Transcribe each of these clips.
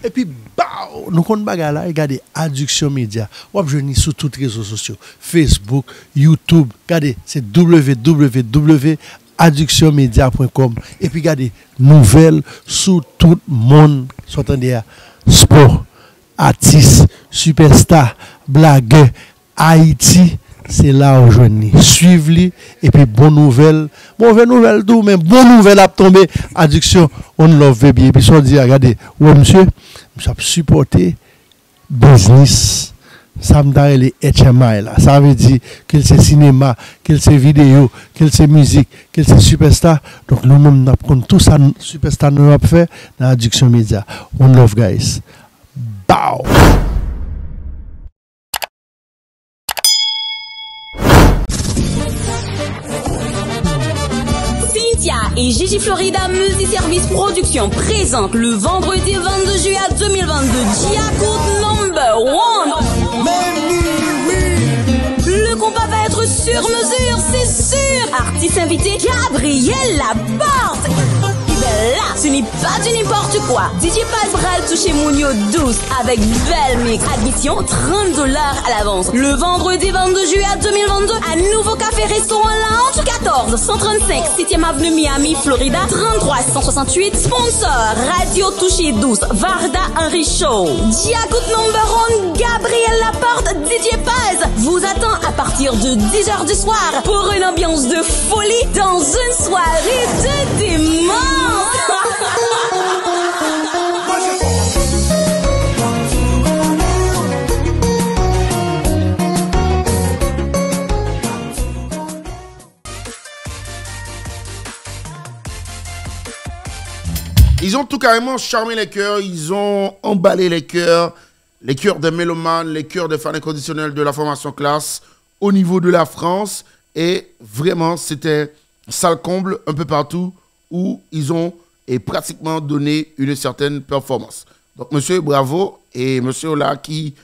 Et puis, nous comptons là, regardez, Adduction Média. Ou avez sur tous les réseaux sociaux, Facebook, YouTube. Regardez, c'est www.adductionmedia.com. Et puis, regardez, nouvelles sur tout le monde. S'entendez, sport, artistes, superstars, blagueurs, Haïti. C'est là où je suis. Suivez-les et puis bonne nouvelle tout, mais bonne nouvelle à tomber. Adduction, on love bien. Et puis, on dit, regardez, ouais, monsieur, je supporter business. Ça me donne les HMI là. Ça veut dire que c'est cinéma, que c'est vidéo, que c'est musique, que c'est superstar. Donc, nous-mêmes, nous apprenons tout ça, superstar, nous avons fait dans Adduction Média. On love, guys. Bow! Et Gigi Florida Multiservice Production présente le vendredi 22 juillet 2022 Diacout Number One. Le combat va être sur mesure, c'est sûr. Artiste invité Gabriel Laporte. Là, ce n'est pas du n'importe quoi. DJ Paz Bral touché Mounio 12 avec belle mix. Admission $30 à l'avance. Le vendredi 22 juillet 2022 à Nouveau Café Restaurant Lounge 14 135 7e Avenue Miami, Florida 33 168. Sponsor Radio Touché 12 Varda Henry Show. Diacout Number One Gabriel Laporte DJ Paz vous attend à partir de 10h du soir pour une ambiance de folie dans une soirée de démons. Ils ont tout carrément charmé les cœurs, ils ont emballé les cœurs des mélomanes, les cœurs des fans inconditionnels de la formation classe au niveau de la France. Et vraiment, c'était sale comble un peu partout où ils ont pratiquement donné une certaine performance. Donc, monsieur, bravo. Et monsieur là qui,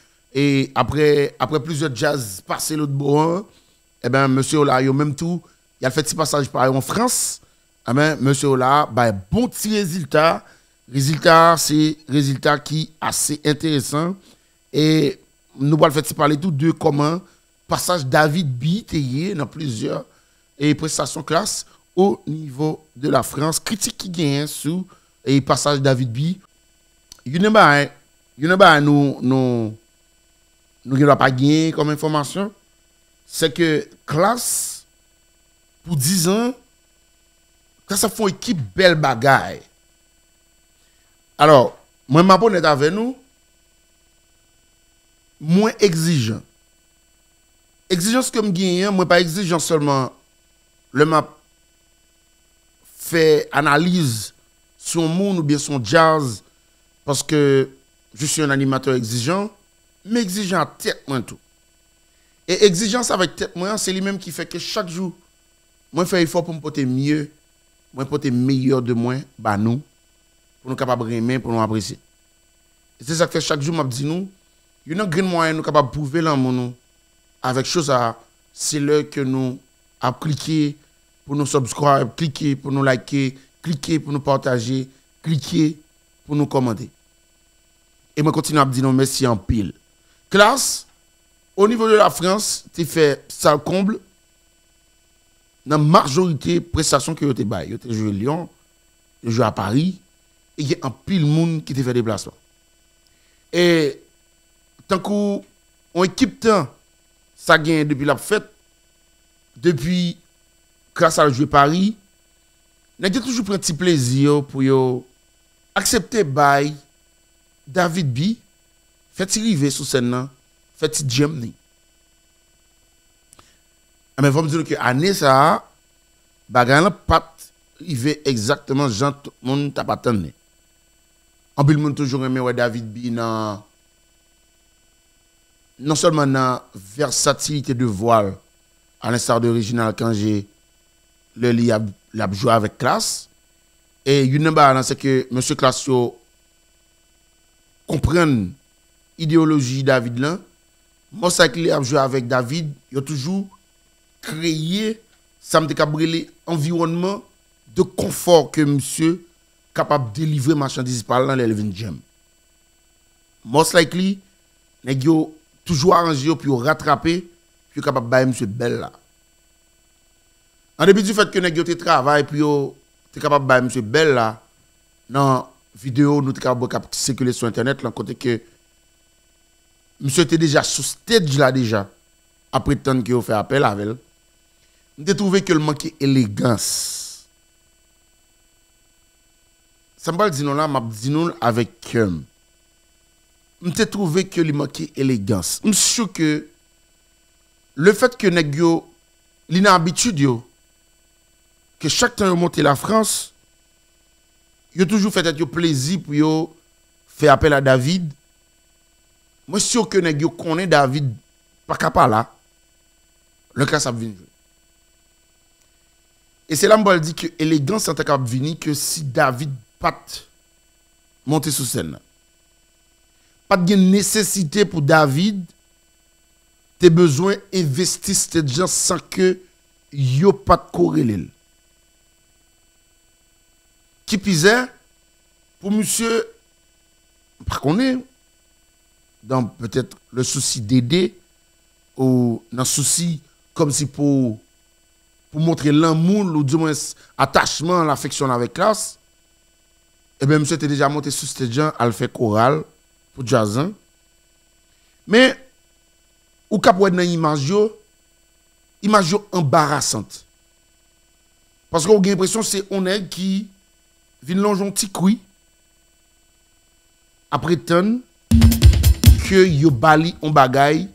après plusieurs jazz passés l'autre bout, eh bien, monsieur là, il a même tout, il a fait petit passage par en France. Eh bien, monsieur là, bah, bon petit résultat. Résultat, c'est résultat qui est assez intéressant. Et nous allons faire parler tout de comment passage David Biteye dans plusieurs prestations classe au niveau de la France. Critique qui gagne sous et passage David B. Nous n'avons pas gagné comme information. C'est que classe, pour 10 ans, quand ça fait une équipe belle bagaille. Alors, moi, ma bonne est avec nous, moins exigeant. Exigence que je gagne, moi, pas exigeant seulement le map fait analyse son monde ou bien son jazz parce que je suis un animateur exigeant, mais exigeant à tête moi tout. Et exigence avec tête moi, c'est lui-même qui fait que chaque jour, moi fais effort pour me porter mieux, moi porter meilleur de moi, bah nous, pour nous capables de aimer, pour nous apprécier. Et c'est ça que fait chaque jour, m'a dit nous, il y a un grand moyen nous capable de prouver l'amour nous avec chose à c'est là que nous à cliquer pour nous subscribe, cliquer pour nous liker, cliquer pour nous partager, cliquer pour nous commenter. Et moi continue à dire non merci en pile. Classe, au niveau de la France, tu fais ça comble. Dans la majorité de prestations que tu as fait, tu as joué à Lyon, tu as joué à Paris, et il y a un pile monde qui te fait déplacement. Et tant qu'on équipe temps, ça gagne depuis la fête, depuis grâce à jouer Paris, n'a toujours pris un petit plaisir pour accepter by David B. Fait arriver sur scène, fait jam. Mais il faut me dire que l'année ça, bagarre pas arrivé exactement genre tout le monde t'a pas attendu. En plus, le monde toujours aimé David B non seulement dans la versatilité de voile, à l'instar de Original quand j'ai le lit a joué avec classe. Et une chose, c'est que M. Classio comprend l'idéologie David là. Moi, ça qu'il a joué avec David, il a toujours créé environnement de confort que monsieur capable de délivrer marchandises par là, l'Elvin Jam. most likely, nèg yo toujours arrangé pour rattraper, puis capable bailler monsieur belle là. En dépit du fait que nèg yo te travail puis yo te capable bailler monsieur belle là, dans vidéo nous te capable circuler sur internet là côté que monsieur était déjà sous stage là déjà après tant que yo fait appel avec elle. M'te trouvé que le manquait élégance. Ça me dit non là, m'a dit non avec m'te trouvé que il manquait élégance. M'sou que le fait que nèg yo l'inhabitude yo que chaque temps yo monte la France, yo toujours fait être plaisir pour yo faire appel à David. Moi sûr que nèg yo connaît David pas capable là. Le cas ça vient. Et c'est là que je dis que l'élégance est capable de venir que si David pas monter sur scène. Pas de nécessité pour David, tu as besoin d'investir ces gens sans que yo pas de corrélé. Qui pisait pour monsieur, par contre, dans peut-être le souci d'aider ou dans le souci comme si pour montrer l'amour ou du moins attachement, l'affection avec classe, et bien monsieur était déjà monté sur stage à le faire choral pour jazzan. Mais ou cap wè nan image yo embarrassante. Parce qu'on a l'impression c'est on est qui vient longe un petit couille après tant que yo bali on bagay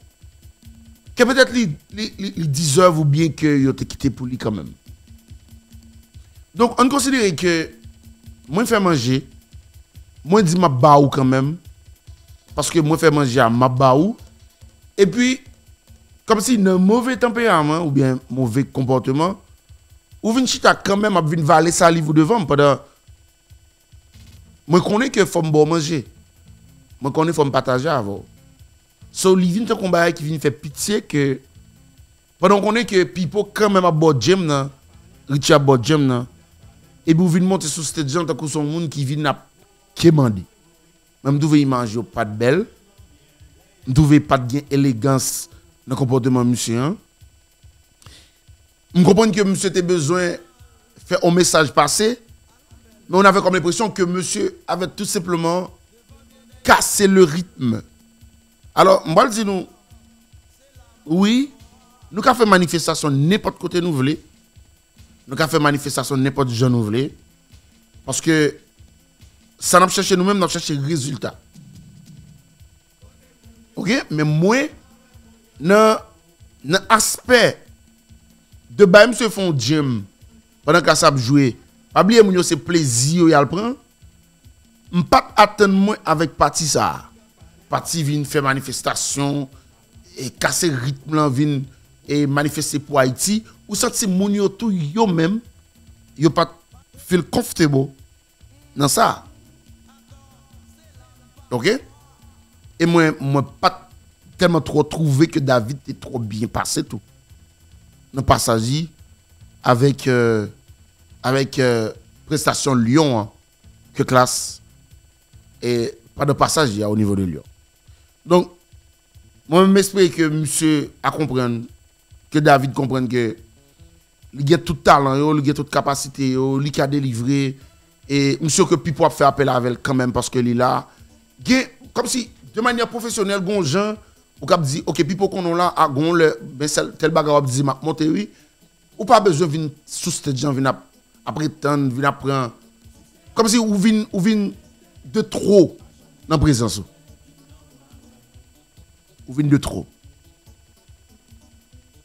que peut-être il deserve ou bien que yo te quitté pour lui quand même. Donc on considère que moi faire manger, moi dit ma baou quand même parce que moi faire manger à ma baou et puis comme si un mauvais tempérament ou bien mauvais comportement ou vinn chita quand même a vinn valer salive devant pendant moi connais que faut bon manger. Moi connais faut me partager avant. So li vinn te combat qui vinn faire pitié que pendant qu'on est que Pipo quand même a bon gem nan, Richard bon gem nan et puis vinn monter sur stage tant que son monde qui vinn a quémandi. Même trouver image pas de belle. Trouver pas de élégance dans le comportement monsieur. Je comprends que monsieur a besoin de faire un message passé, mais on avait comme l'impression que monsieur avait tout simplement cassé le rythme. Alors, je vais dire nous, oui, nous avons fait manifestation n'importe côté nous voulons. Nous avons fait manifestation n'importe où nous voulons. Parce que ça n'a pas cherché nous-mêmes, nous avons cherché résultat. Ok? Mais moi, dans l'aspect de bailler monsieur font gym pendant que ça jouer, pas oublier mon c'est plaisir y a le prend. M'pas attendre moi avec parti ça. Parti vient faire manifestation et casser rythme là vient et manifester pour Haïti ou senti moun yo tout yo même yo pas feel comfortable dans ça. OK? Et moi pas tellement trop trouvé que David est trop bien passé tout. Dans passage avec prestation Lyon hein, que classe et pas de passage au niveau de Lyon. Donc moi m'espère que monsieur a comprendre que David comprenne que il a tout talent, il a toute capacité, il a délivré et monsieur que Pipo a fait appel avec elle quand même parce que il là comme si de manière professionnelle gon gens ou cap dit OK Pipo qu'on là a gon le ben tel bagarre dit m'a monter oui ou pas besoin venir sous cette gens venir après temps venir apprendre comme si ou vinn de trop dans présence ou vinn de trop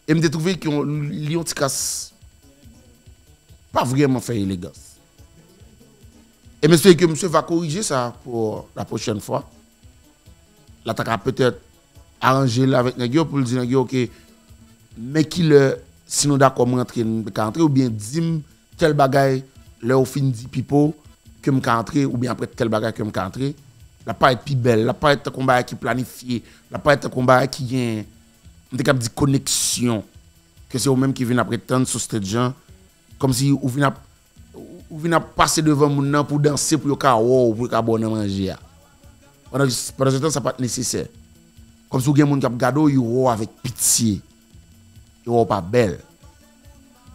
et me trouvé que Lyon Tikas pas vraiment fait élégance et j'espère que monsieur va corriger ça pour la prochaine fois. Là t'as peut-être arranger là avec nèg pour dire nèg OK mais qui le sinon d'accord rentrer ou bien dim tel bagay là au fin dit Pipo que me rentrer ou bien après tel bagay que me rentrer la pas être plus belle la pas être un combat qui planifié la pas être un combat qui gagne on te cap dit connexion que c'est eux même qui viennent après tant sur stage comme si ou vient passer devant moun nan pour danser pour ka wow pour ka bon manger. Pendant ce temps, ça n'est pas nécessaire. Comme si vous avez des gens qui regardent, ils avec pitié. Ils ne pas belle.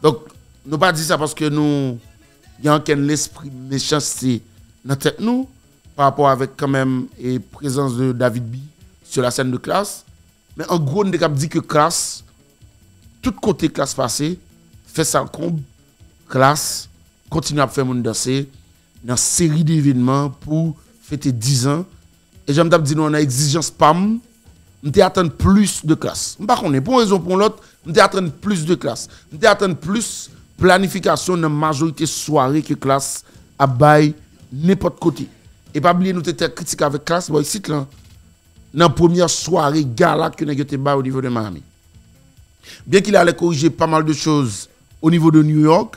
Donc, nous pas dire ça parce que nous avons l'esprit méchanceté dans la tête nous, par rapport avec quand même la présence de David B sur la scène de classe. Mais en gros, nous avons dit que classe, tout côté classe passée, fait ça le comble, classe, continue à faire mon danser dans une série d'événements pour fêter 10 ans. Et j'aime dire, nous, on a exigence PAM, nous attendre plus de classe. Par contre, pour une raison ou pour l'autre, nous attendre plus de classe. Nous attendre plus planification dans la majorité soirée que classe à bail n'importe côté. Et pas oublier, nous étions critiques avec classe, bon, ici, là, dans la première soirée gala que nous avons au niveau de Miami. Bien qu'il allait corriger pas mal de choses au niveau de New York,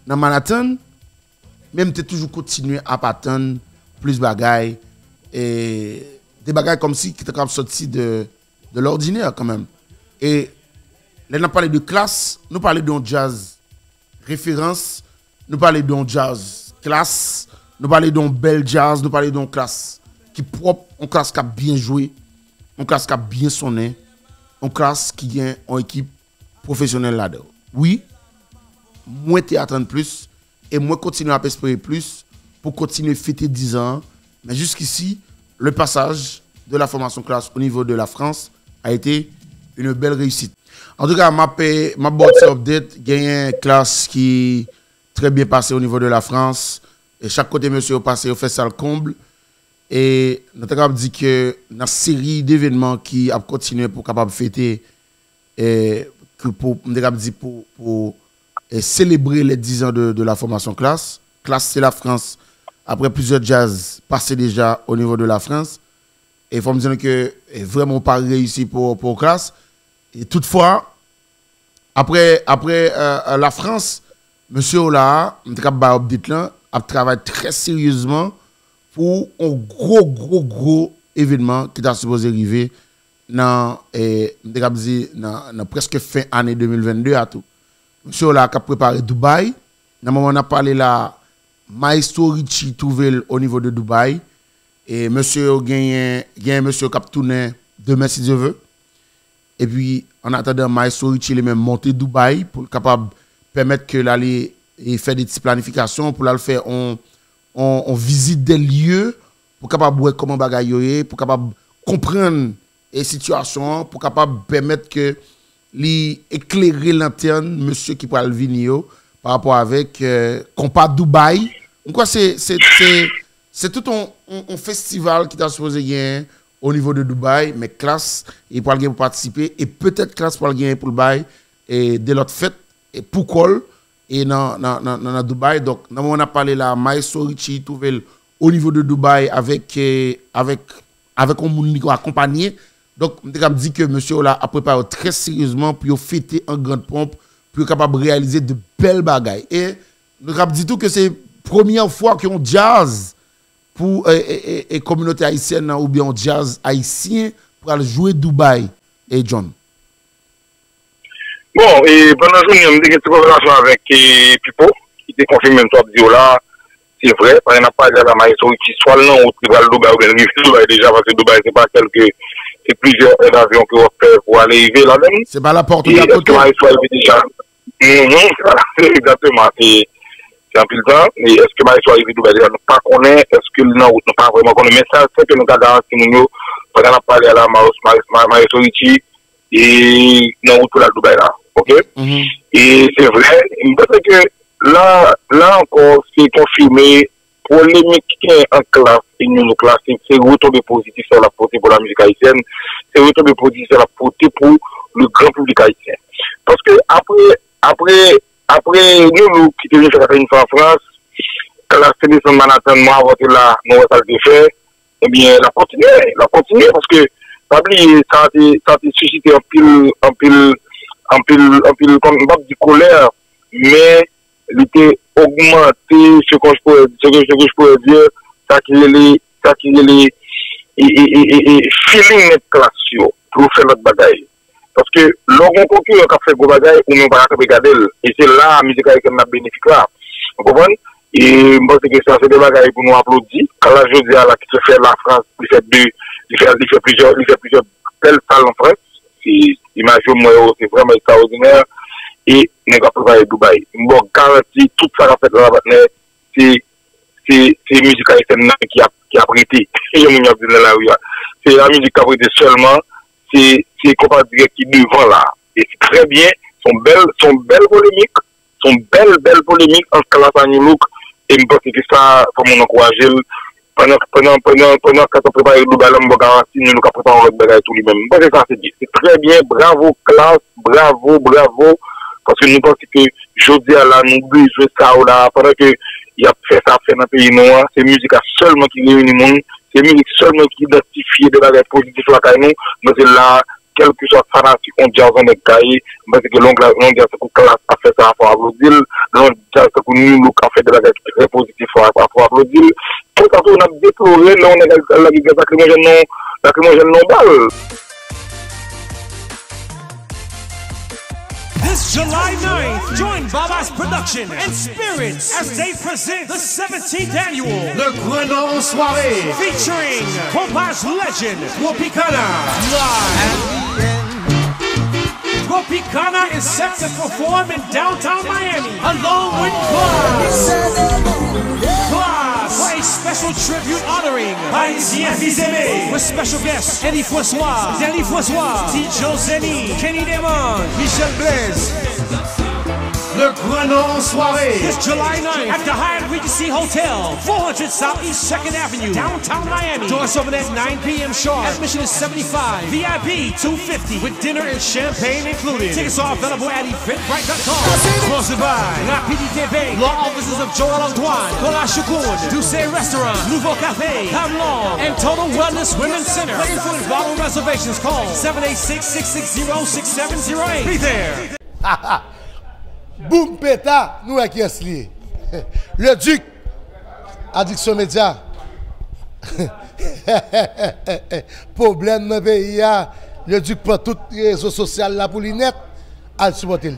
dans Manhattan, même tu toujours continué à attendre plus de bagailles. Et des bagages comme si qui étaient sortis de l'ordinaire quand même. Et là, on a parlé de classe, nous parlons d'un jazz référence, nous parlons d'un jazz classe, nous parlons d'un bel jazz, nous parlons d'un classe qui est propre, une classe qui a bien joué, une classe qui a bien sonné, une classe qui a une équipe professionnelle là-dedans. Oui, moi je attendre plus et moi continuer à espérer plus pour continuer à fêter 10 ans. Mais jusqu'ici, le passage de la formation classe au niveau de la France a été une belle réussite. En tout cas, ma board update, il y a une classe qui est très bien passée au niveau de la France. Et chaque côté, monsieur, passé, au fait ça le comble. Et nous avons dit que dans la série d'événements qui a continué pour capable fêter et que pour célébrer les 10 ans de la formation classe. Classe, c'est la France. Après plusieurs jazz passés déjà au niveau de la France. Et il faut me dire que vraiment pas réussi pour classe. Et toutefois, après la France, monsieur Ola, a travaillé très sérieusement pour un gros événement qui est supposé arriver dans presque fin année 2022 à tout. Monsieur Ola a préparé Dubaï. Dans le moment où on a parlé là, Maestro Richie trouvé au niveau de Dubaï. Et monsieur a gagné monsieur qui a tourné demain si Dieu veut. Et puis, en attendant, Maestro Richie est même monté Dubaï pour capable permettre que l'aller et faire des petites planifications pour aller faire on visite des lieux pour capable voir comment bagaille pour capable comprendre les situations pour capable permettre que éclairer l'antenne monsieur qui pourra venir par rapport avec compas Dubaï. Donc c'est tout un festival qui t'a supposé gagner au niveau de Dubaï, mais classe il pourra gagner pour participer et peut-être classe pour gagner pour le bail et de l'autre fête et pour col et dans Dubaï. Donc on a parlé là Maestro Richie trouvé au niveau de Dubaï avec un monde qui accompagné. Donc on dit que monsieur là a préparé très sérieusement pour fêter en grande pompe pour capable réaliser de belles bagailles. Et nous avons dit tout que c'est la première fois qu'on jazz pour la communauté haïtienne ou bien un jazz haïtien pour aller jouer Dubaï. Et John. Bon, et pendant que je me une conversation avec Pipo, qui était confirmé même toi là, c'est vrai, parce qu'on n'a pas de la Maestro qui soit le nom ou qui va le Dubaï ou bien Dubaï déjà, parce que Dubaï, c'est pas c'est plusieurs avions que vous faites pour aller arriver là-même. C'est pas la porte de la côté. Déjà. Voilà, exactement, c'est un peu le temps. Mais est-ce que Maestro arrivé Dubaï déjà, nous pas connaît, est-ce que le nom ou pas vraiment connaît, mais ça, c'est que nous avons garanti, pendant qu'on a parlé à la Maestro Richie, et non, tout la Dubaï là. Ok? Et c'est vrai, parce que là encore, c'est confirmé, polémique qui est en classe, et nous classique, c'est retombé positif sur la portée pour la musique haïtienne, c'est retombé positif sur la portée pour le grand public haïtien. Parce que après nous qui devons faire une fois en France, quand la sélection de Manhattan, moi, voté là, nous avons fait, eh bien, la continuer, parce que, ça a suscité un pile comme de colère, mais il était augmenté, ce que je pourrais dire, ça qui est les feeling net classe pour faire notre bagaille. Parce que l'orgon concurrent qui a fait gros bagaille, on ne va pas regarder, et c'est là la musique haïtienne a bénéficié là. Vous comprenez? Et je pense que ça, c'est des bagages pour nous applaudir. Quand là, je dis à la qui se fait la France, il fait plusieurs belles salles en France. Imagine moi, c'est vraiment extraordinaire. Et nous avons préparé Dubaï. Bon, garanti, tout ça a fait là maintenant, c'est musique haïtienne qui a prêté. C'est la musique qui a prêté seulement, c'est Copa Direct qui est devant là. Et c'est très bien, sont belles polémiques entre classe à New Look. Et je pense que ça, faut nous encourager. Pendant quand on prépare le Dubaï, on garantit, nous nous préparons le bagage tout lui-même. Je pense que ça, c'est très bien. Bravo, classe. Bravo. Parce que nous pensons que jeudi à la, nous besoin ça ou là, pendant que il a fait ça dans le pays noir, c'est musique seulement qui réunit le monde, c'est musique seulement qui identifie des bagages positifs là, nous, mais c'est là, quel que soit fanatique, on jazz en est caillé, parce que l'on jazz pour classe a fait ça pour applaudir, l'on jazz pour nous, nous, a fait des bagages très positifs pour applaudir. Tout à fait, on a déploré, là, on est dans la guerre lacrymogène non balle. This July 9th, join Baba's Production and Spirits as they present the 17th annual Le Grenon Soirée featuring Copa's legend, Tropicana live. Tropicana is set to perform in downtown Miami along with Class, for a special tribute honoring Haïtien Fils-Aimé with special guests Eddie François, Danny François, Tijo Zeni, Kenny Demon, Michel Blaise. Le Grenon Soirée this July 9th at the Hyatt Regency Hotel, 400 Southeast 2nd Avenue, downtown Miami. Doors open at 9 p.m. sharp. Admission is $75. VIP $250 with dinner and champagne included. Tickets are available at eventbrite.com. Sponsored by La PDTV, Law Offices of Joel Antoine, Kola Shukun, Douce Restaurant, Nouveau Café, Pavlon, and Total Wellness Women's Center. For info and bottle reservations, call 786-660-6708. Be there. Boum péta, nous à qui est lié. Le Duc, Addiction Média. Problème dans le pays, le Duc prend toutes les réseaux sociaux là pour l'inet, à supporter.